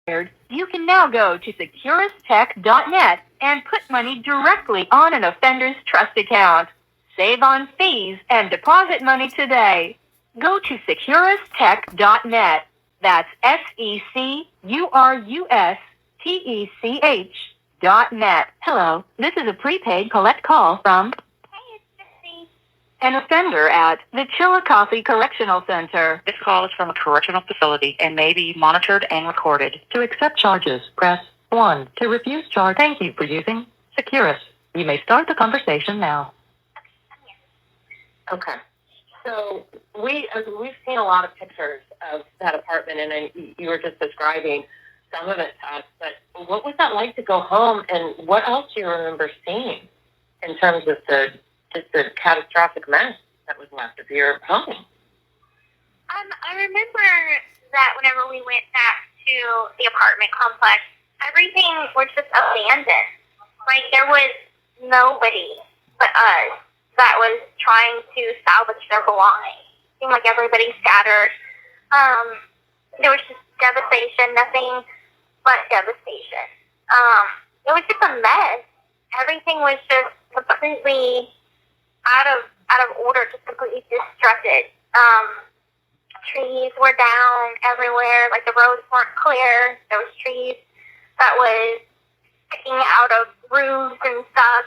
You can now go to securustech.net and put money directly on an offender's trust account. Save on fees and deposit money today. Go to securustech.net. That's SECURUSTECH.net. Hello, this is a prepaid collect call from Gypsy. an offender at the Chillicothe Correctional Center. This call is from a correctional facility and may be monitored and recorded. To accept charges, press 1. To refuse charge, thank you for using Securus. You may start the conversation now. Okay. So we've seen a lot of pictures of that apartment, and you were just describing some of it to us, but what was that like to go home, and what else do you remember seeing in terms of the catastrophic mess that was left of your home? I remember that whenever we went back to the apartment complex, everything was just abandoned. Like, there was nobody but us that was trying to salvage their belongings. It seemed like everybody scattered. There was just devastation, nothing but devastation. It was just a mess. Everything was just completely out of order, just completely destructed. Trees were down everywhere, like the roads weren't clear. There was trees that was sticking out of roofs and stuff.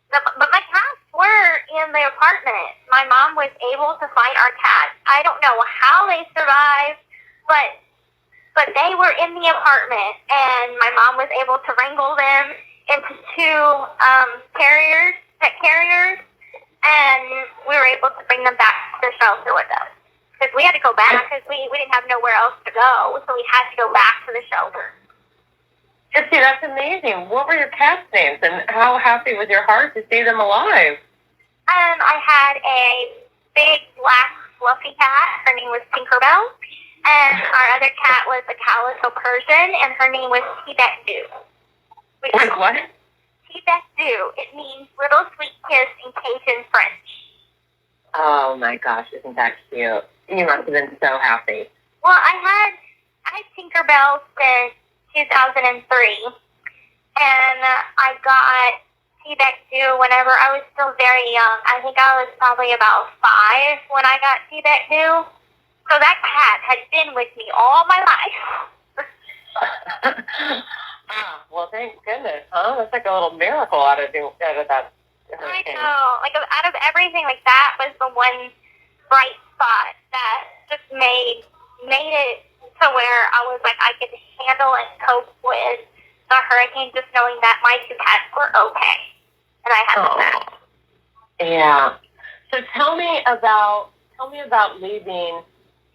But my cats were in the apartment. My mom was able to find our cats. I don't know how they survived, but they were in the apartment, and my mom was able to wrangle them into two pet carriers, and we were able to bring them back to the shelter with us. Because we had to go back because we didn't have nowhere else to go, so we had to go back to the shelter. Gypsy, that's amazing. What were your cats' names, and how happy was your heart to see them alive? I had a big black fluffy cat. Her name was Tinkerbell. And our other cat was a calico Persian, and her name was Deedee. Wait, what? Deedee. It means little sweet kiss in Cajun French. Oh my gosh, isn't that cute? You must have been so happy. Well, I had Tinkerbell since 2003, and I got Deedee whenever I was still very young. I think I was probably about 5 when I got Deedee. So that cat had been with me all my life. Well, thank goodness, huh? That's like a little miracle out of that hurricane. I know. Like, out of everything, like, that was the one bright spot that just made it to where I was like, I could handle and cope with the hurricane, just knowing that my 2 cats were okay. And I had them back. Yeah. So tell me about leaving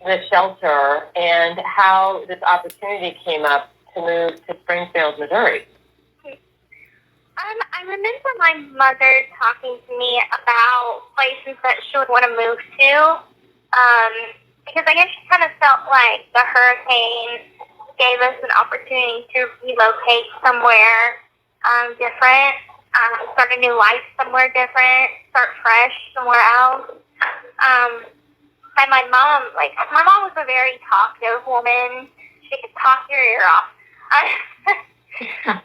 the shelter and how this opportunity came up to move to Springfield, Missouri. I remember my mother talking to me about places that she would want to move to, because I guess she kind of felt like the hurricane gave us an opportunity to relocate somewhere different, start a new life somewhere different, start fresh somewhere else. And my mom was a very talkative woman. She could talk your ear off.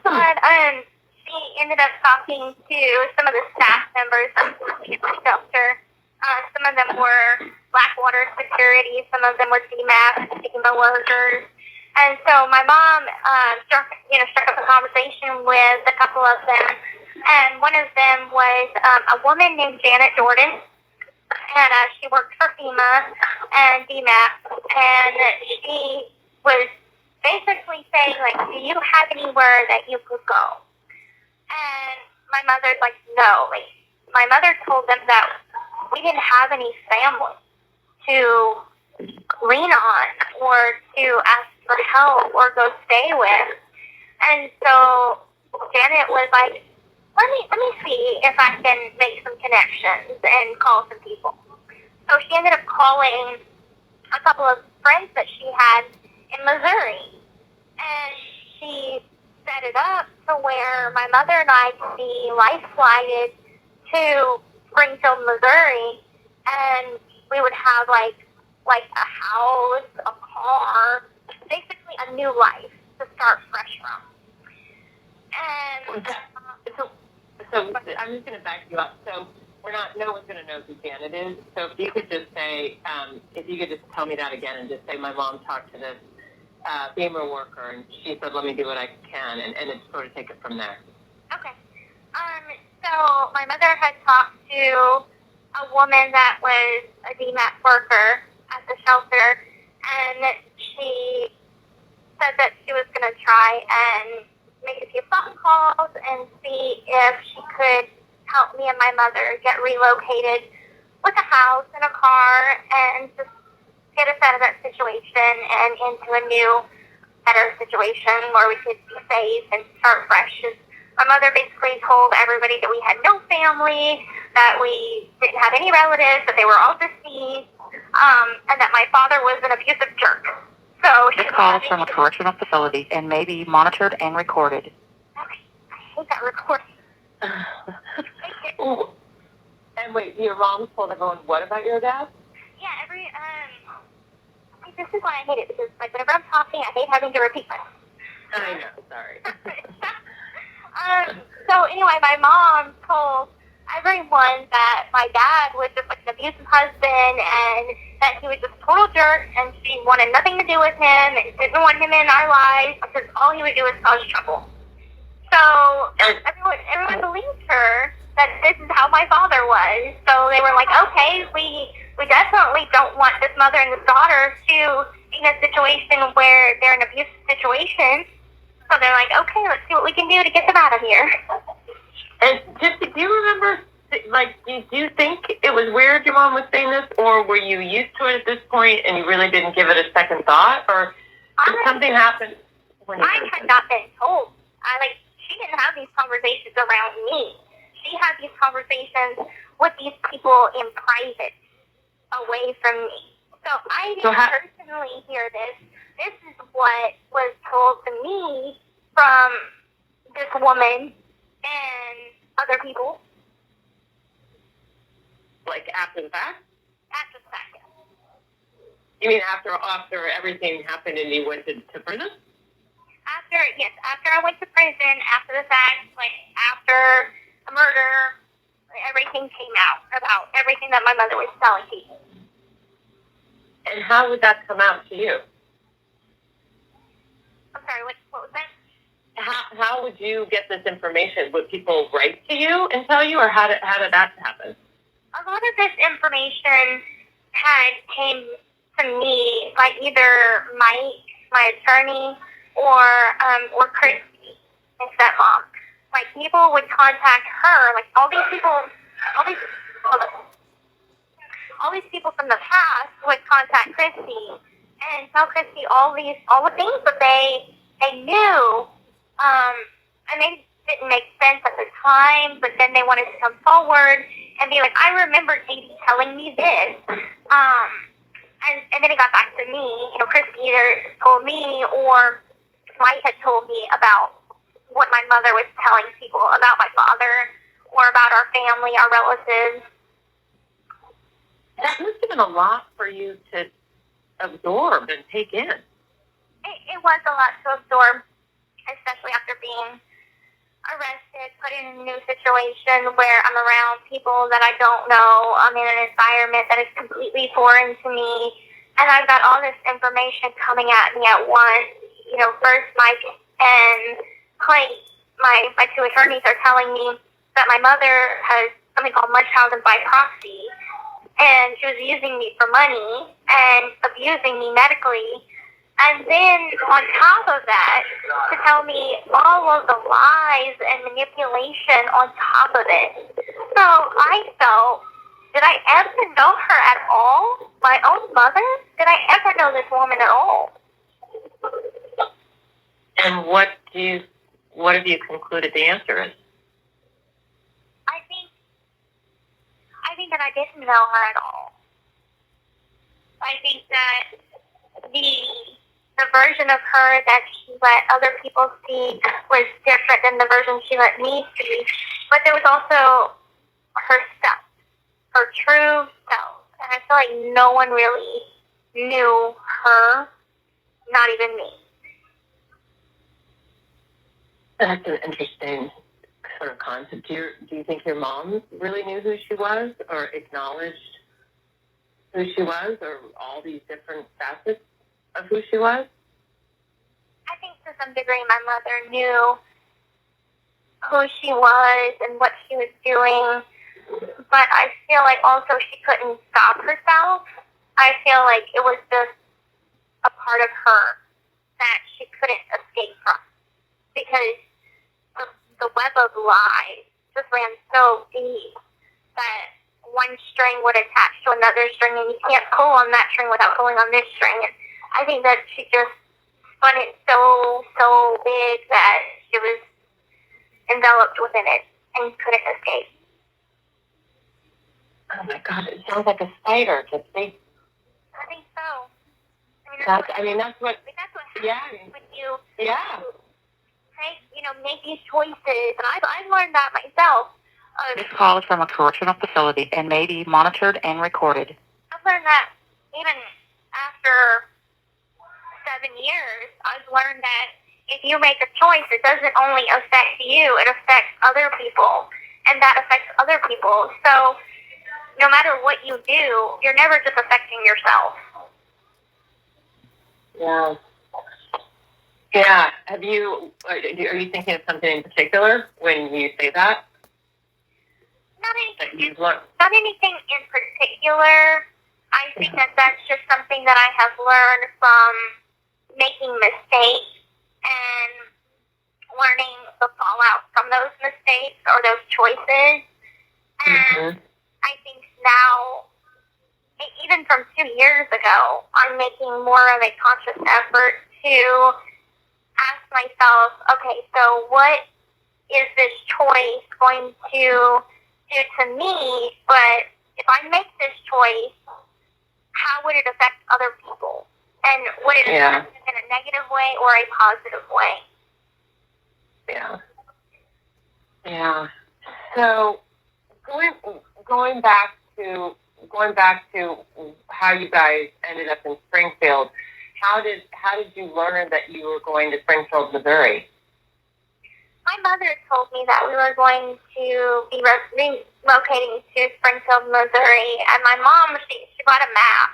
But she ended up talking to some of the staff members of the shelter. Some of them were Blackwater security. Some of them were DMAP, stigma workers. And so my mom struck up a conversation with a couple of them. And one of them was a woman named Janet Jordan. And she worked for FEMA and DMAP. And she was basically saying, like, do you have anywhere that you could go? And my mother's like, no. Like, my mother told them that we didn't have any family to lean on or to ask for help or go stay with. And so Janet was like, let me see if I can make some connections and call some people. So she ended up calling a couple of friends that she had in Missouri. And she set it up to where my mother and I could be life-flighted to Springfield, Missouri, and we would have like a house, a car, basically a new life to start fresh from. And So I'm just going to back you up. So no one's going to know who Janet is. So if you could just say, if you could just tell me that again and just say, my mom talked to this FEMA worker and she said, let me do what I can, and it's sort of take it from there. Okay. So my mother had talked to a woman that was a DMAT worker at the shelter, and she said that she was going to try and make a few phone calls and see if she could help me and my mother get relocated with a house and a car and just get us out of that situation and into a new, better situation where we could be safe and start fresh. My mother basically told everybody that we had no family, that we didn't have any relatives, that they were all deceased, and that my father was an abusive jerk. So This call is from a correctional facility and may be monitored and recorded. Okay, I hate that recording. Ooh. And wait, your mom told everyone what about your dad? Yeah, this is why I hate it, because like whenever I'm talking, I hate having to repeat myself. I know, sorry. So anyway, my mom told everyone that my dad was just like an abusive husband and that he was just a total jerk and she wanted nothing to do with him and didn't want him in our lives because all he would do is cause trouble. So everyone believed her that this is how my father was. So they were like, okay, we definitely don't want this mother and this daughter to be in a situation where they're in an abusive situation. So they're like, okay, let's see what we can do to get them out of here. And Gypsy, do you remember, like, do you think it was weird your mom was saying this, or were you used to it at this point and you really didn't give it a second thought, or did something happen when you I had not been told. She didn't have these conversations around me. She had these conversations with these people in private, away from me. So I didn't personally hear this. This is what was told to me from this woman and other people. Like after the fact? After the fact, yes. You mean after everything happened and you went to prison? After I went to prison, after the fact, like after a murder, everything came out about everything that my mother was telling people. And how would that come out to you? I'm sorry, what was that? How would you get this information? Would people write to you and tell you, or how did that happen? A lot of this information came to me by either Mike, my attorney, or Kristy, my stepmom. Like, people would contact her, like all these people from the past would contact Kristy and tell Kristy all the things that they knew, and they didn't make sense at the time, but then they wanted to come forward and be like, I remember Deedee telling me this, and then it got back to me. Kristy either told me or Mike had told me about what my mother was telling people about my father or about our family, our relatives. That must have been a lot for you to absorb and take in. It was a lot to absorb, especially after being arrested, put in a new situation where I'm around people that I don't know. I'm in an environment that is completely foreign to me, and I've got all this information coming at me at once. First Mike and Clay, my two attorneys, are telling me that my mother has something called Munchausen by proxy, and she was using me for money and abusing me medically. And then on top of that, to tell me all of the lies and manipulation on top of it. So I felt, did I ever know her at all? My own mother? Did I ever know this woman at all? And what have you concluded the answer is? I think that I didn't know her at all. I think that the version of her that she let other people see was different than the version she let me see. But there was also her self, her true self. And I feel like no one really knew her, not even me. That's an interesting sort of concept. Do you think your mom really knew who she was or acknowledged who she was or all these different facets of who she was? I think to some degree my mother knew who she was and what she was doing, but I feel like also she couldn't stop herself. I feel like it was just a part of her that she couldn't escape from because the web of lies just ran so deep that one string would attach to another string and you can't pull on that string without pulling on this string. And I think that she just spun it so big that she was enveloped within it and couldn't escape. Oh my God, it sounds like a spider, Gypsy. I think so. That's what happens when you make these choices. And I've learned that myself. This call is from a correctional facility and may be monitored and recorded. I've learned that even after 7 years, I've learned that if you make a choice, it doesn't only affect you, it affects other people, and that affects other people. So no matter what you do, you're never just affecting yourself. Yeah. Yeah. Are you thinking of something in particular when you say that? Not anything in particular. I think that that's just something that I have learned from making mistakes and learning the fallout from those mistakes or those choices. And I think now, even from 2 years ago, I'm making more of a conscious effort to ask myself, okay, so what is this choice going to do to me? But if I make this choice, how would it affect other people? And would it affect them in a negative way or a positive way? Yeah. Yeah. So going back to how you guys ended up in Springfield, how did you learn that you were going to Springfield, Missouri? My mother told me that we were going to be relocating to Springfield, Missouri, and my mom, she bought a map,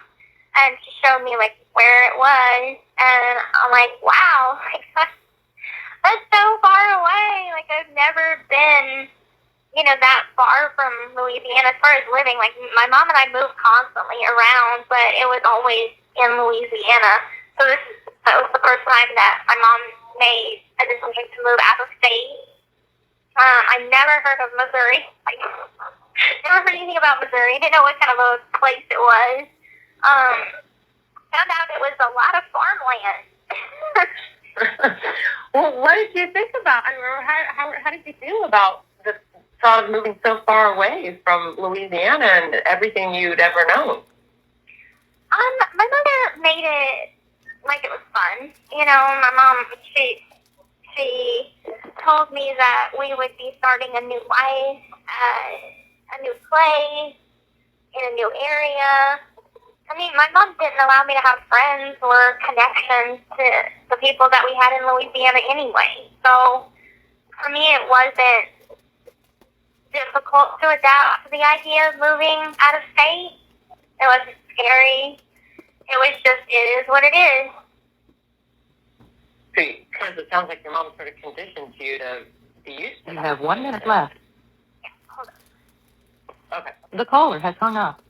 and she showed me, like, where it was, and I'm like, wow, like, that's so far away. Like, I've never been, that far from Louisiana as far as living. Like, my mom and I moved constantly around, but it was always in Louisiana. So that was the first time that my mom made a decision to move out of state. I never heard of Missouri. Like, never heard anything about Missouri. Didn't know what kind of a place it was. Found out it was a lot of farmland. Well, what did you think about? How did you feel about the thought of moving so far away from Louisiana and everything you'd ever known? My mother made it like it was fun. My mom, she told me that we would be starting a new life, a new place, in a new area. I mean, my mom didn't allow me to have friends or connections to the people that we had in Louisiana anyway. So for me, it wasn't difficult to adapt to the idea of moving out of state. It wasn't scary. It was just, it is what it is. Because it sounds like your mom sort of conditioned you to be used to You that. have 1 minute left. Yeah, hold on. Okay. The caller has hung up.